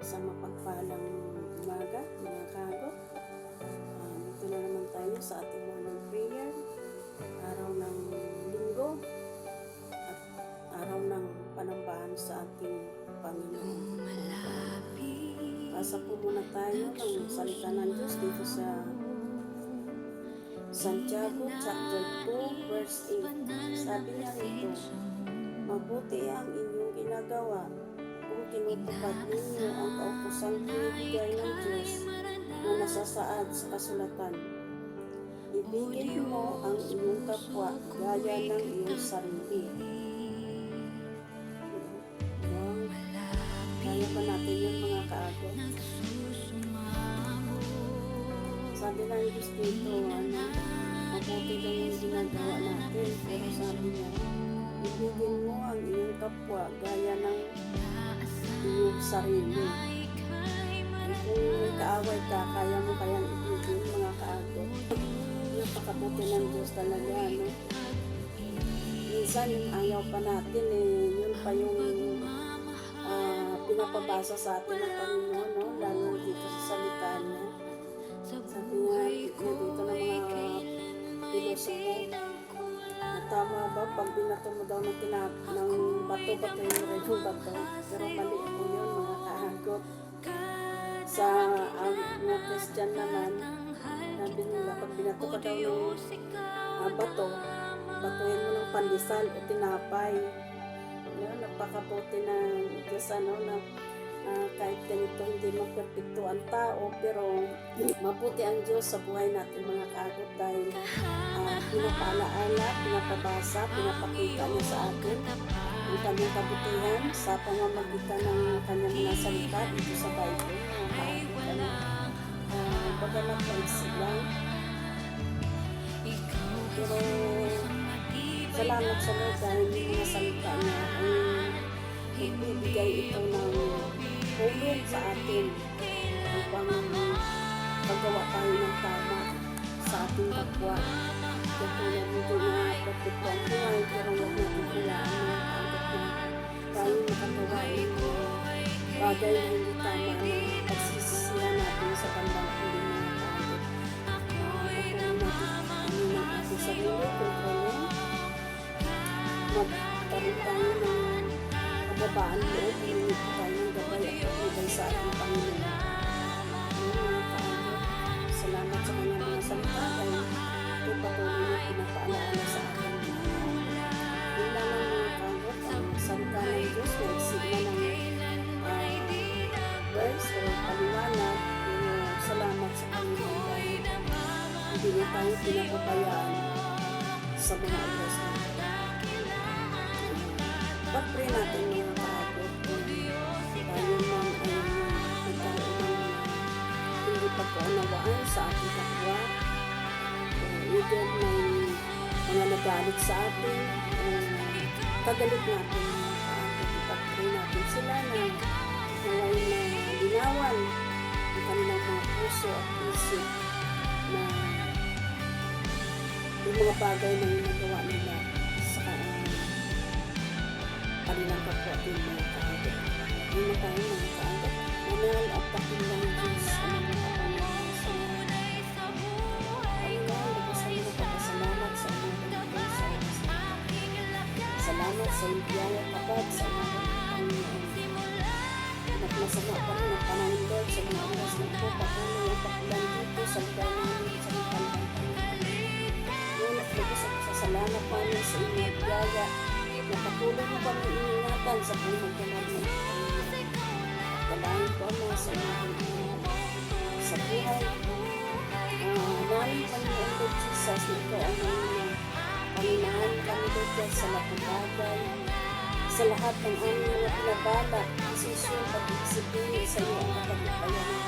Isang mapagpalang umaga, mga kagot. Dito na naman tayo sa ating morning prayer. Araw ng linggo at araw ng panambahan sa ating Panginoon. Basa po muna tayo ng salita ng Diyos dito sa Santiago chapter 2 verse 8. Sabi niya rito, mabuti ang inyong ginagawa kung tinutupad ninyo ang kaupusang binibigay ng Diyos na nasasaad sa kasulatan. Ibigin mo ang iyong kapwa gaya ng iyong sarili. Kaya ba natin yung mga kaagot? Sabi ng Diyos dito, mabuti lang yung ginagawa natin. Pero sabi niya, ibigin mo ang iyong kapwa gaya ng iyong sarili. At kung may kaaway ka, kaya mo kayang ibigin mga kaagot. Napakabuti ng Diyos talaga, no? Minsan yung ayaw pa natin, yun pa yung pinapabasa sa atin ng Panginoon, no? Lalo dito sa salita niya. Sabi niya dito ng mga pilosopo, tama ba pag binato mo daw ng bato-bato yung rin yung bato, pero mali po yun mga kaagot. Sa mga Christian naman, sabi nila pag binato ka daw ng bato, batuhin mo ng pandesal o tinapay. Napakabuti ng Diyos na kahit ganito hindi magperpekto ang tao, pero mabuti ang Diyos sa buhay natin mga kaagot dahil pinapaalaala, pinapabasa, pinapakita niya sa atin ang kanyang kabutihan sa pamamagitan ng kanyang mga salita dito sa Bible mga kaagot. Bagamat paiksi lang, pero salamat sa Lord dahil yung mga salita niya ay ibibigay ito ng tulong sa atin upang paggawa tayo ng tama sa ating kapwa. Katulad nito na perfecto ang buhay, pero huwag natin kailangan ng agad na tayo makagawa ng bagay na hindi tama na pagsisisihan natin sa bandang huli mga agad. Pagkaroon natin ng ating sarili, kontrolin, magkaroon tayo ng kababaan loob, hinimit tayo ng gabay at pagbibay sa ating Panginoon. Mga kaagot, salamat sa kanyang mga salita dahil ito patuloy na pinapaalaala sa atin. Yung lamang mga kaagot, ang salita ng Diyos na igsigla ng verse o paliwanag, salamat sa Panginoon dahil hindi na tayo pinapabayaan sa mga oras na ito. Pag-pray natin mga kaagot kung tayo man ay nagkaroon ng hindi pagkaunawaan sa ating kapwa, either may mga nagalit sa atin, kagalit natin mga kaagot. Pag-pray natin sila na naway na linawan ang kanilang mga puso at isip na yung mga bagay na yung nagawa nila sa kanilang kapwa din mga kaagot. Hindi na tayo mga kaagot. Manal at pakilang Diyos ang mga kapanahan sa mga Panginoon, lagasan mo pagkasalamat sa mga ganitong sa salamat sa biyaya kapag sa mga Panginoon. At masama pa rin ang panahon Lord sa mga oras na ito, patuloy ang pakilang dito sa lugar namin sa mga Panginoon. Ngunit lagos ang sasalamat namin sa inyong biyaya na patuloy mo kami iingatan sa buhay ka namin. Dalahin ko na sa mga Panginoon. Sa buhay namin Panginoon Lord Jesus, na ikaw ang Panginoon kami Lord sa lahat ng bagay, sa lahat ng aming mga pinabalak, desisyon, pag-iisipin sa iyo ang kapagpapayan ng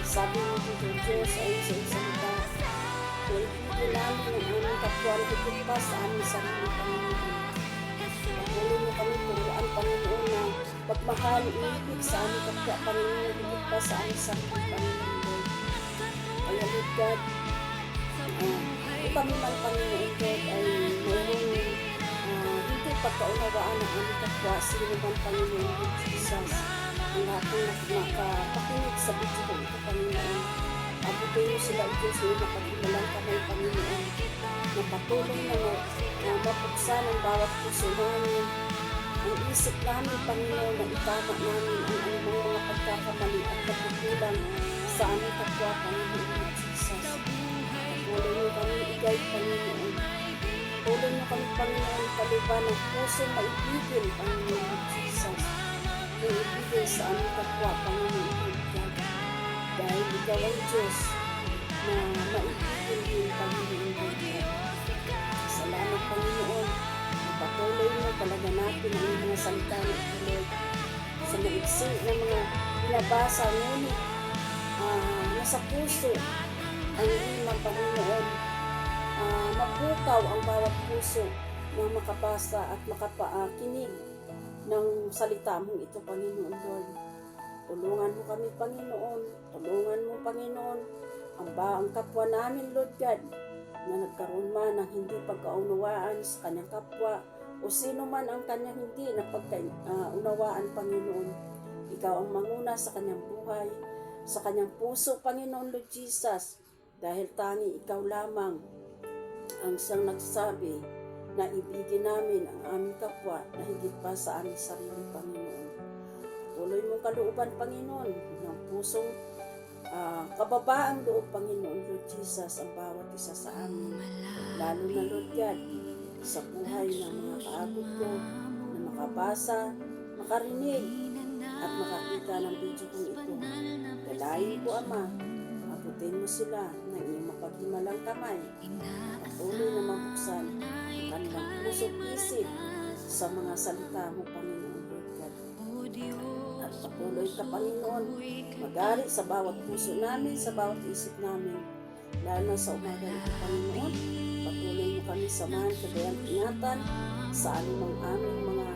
sabi mo dito Diyos ay sa isang itaas. Kung ibigin namin ang aming kapwa ang higit pa sa aming sarili Panginoon. Patuloy mo kami turuan Panginoon na pagmahal, iibig sa aming kapwa Panginoon higit pa sa aming sarili Panginoon. Kaya Lord God, kung kami man Panginoon God ay mayroong hindi pagkaunawaan ng aming kapwa, sino man Panginoon Jesus. ang lahat ng nakapakinig sa video ko ito, Panginoon. Abutin mo sila, Diyos, na mapaghimalang kamay, Panginoon, na patuloy na mapuksan ang bawat puso namin, ang isip namin, Panginoon, na itama namin ang anumang mga pagkakamali at pagkukulang sa aming kapwa, Panginoon Jesus. Patuloy mo kami i-guide, Panginoon. Patuloy mo kami, Panginoon, paliban ng puso maibigin, Panginoon Jesus. Maibigin sa aming kapwa, Panginoon God. Dahil ikaw ang Diyos na maibigin din, Panginoon God. Salamat, Panginoon. Patuloy mo palaganapin ang mga salita ng Lord sa maiksi na mga binabasa, ngunit nasa puso ang limang, Panginoon. Mapukaw ang bawat puso na makabasa at makapakinig ng salita mong ito, Panginoon Lord. Tulungan mo kami, Panginoon. Tulungan mo, Panginoon, ang kapwa namin, Lord God, na nagkaroon man ng hindi pagkaunawaan sa kanyang kapwa o sino man ang kanyang hindi na pagkaunawaan, Panginoon. Ikaw ang manguna sa kanyang buhay, sa kanyang puso, Panginoon Lord Jesus, dahil tangi ikaw lamang ang siyang nagsabi na ibigin namin ang aming kapwa na higit pa sa aming sarili, Panginoon. Tuloy mong kalooban, Panginoon, ng pusong kababaang loob, Panginoon Lord Jesus, ang bawat isa sa amin, lalo na, Lord God, sa buhay ng mga kaabot ko na makabasa, makarinig at makakita ng video kong ito. Dalayin ko, Ama, abutin mo sila ng iyong mapaghimalang kamay, patuloy na mabuksan ang kanilang puso't isip sa mga salita mo, Panginoon Lord God. At patuloy ka, Panginoon, mag-ari sa bawat puso namin, sa bawat isip namin, lalo na sa umaga ito, Panginoon. Patuloy mo kami samahan, kagayang ingatan sa anumang aming mga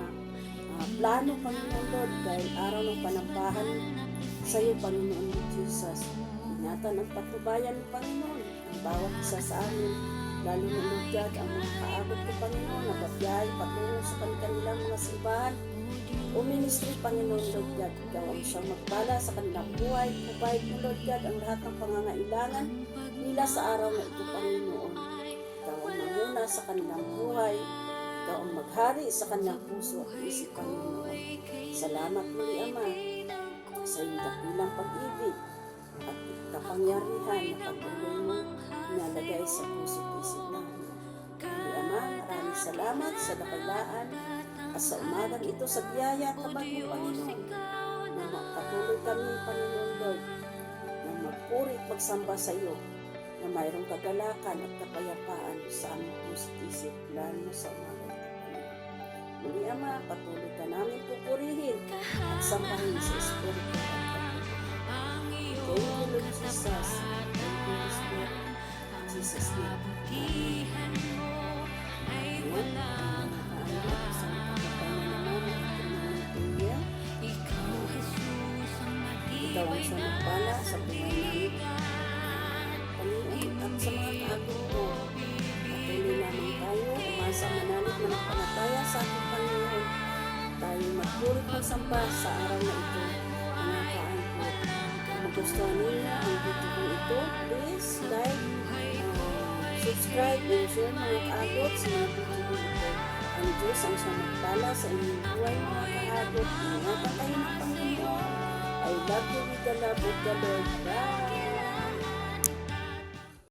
plano, Panginoon Lord, dahil araw ng panambahan sa iyo, Panginoon Lord Jesus. Ingatan ang patnubayan ng Panginoon, ang bawat isa sa amin, lalo na, Lord God, ang mga kaabot ko, Panginoon, na babiyay patungo sa kanilang mga simbahan o ministry, Panginoon Lord God. Ikaw ang siyang magpala sa kanilang buhay. Provide mo, Lord God, ang lahat ng pangangailangan nila sa araw na ito, Panginoon. Ikaw ang manguna sa kanilang buhay. Ikaw ang maghari sa kanilang puso at isip, Panginoon. Salamat muli, Ama, sa iyong dakilang pag-ibig at kapangyarihan na pagtuloy mo nalagay sa puso at isip namin. Muli, Ama, maraming salamat sa dakilaan at sa umagang ito sa biyaya at kapag mo, Panginoon, na magpatuloy kami, Panginoon Lord, na magpuri at magsamba sa iyo, na mayroong kagalakan at kapayapaan sa aming puso't isip, lalo sa umaga ito, Panginoon. Muli, Ama, patuloy ka namin pupurihin at sambahin sa Espiritu at Panginoon. Thank you, Lord Jesus. Thank you, Holy Spirit. In Jesus' name. Ikaw ang siyang magpala sa buhay namin, Panginoon, at sa mga kaabot mo. Patuloy namin tayo, umasa manalig ng panataya sa ating Panginoon. Tayo magpulit magsamba sa araw na ito, mga kaabot. Kung magustuhan ninyo ang video ko ito, please like, subscribe, and share mga kaabot sa mga video ko ito. Ang Diyos ang siyang magpala sa inyong buhay, mga kaabot. Ingatan kayo ng Panginoon. I love you with the love of the Lord.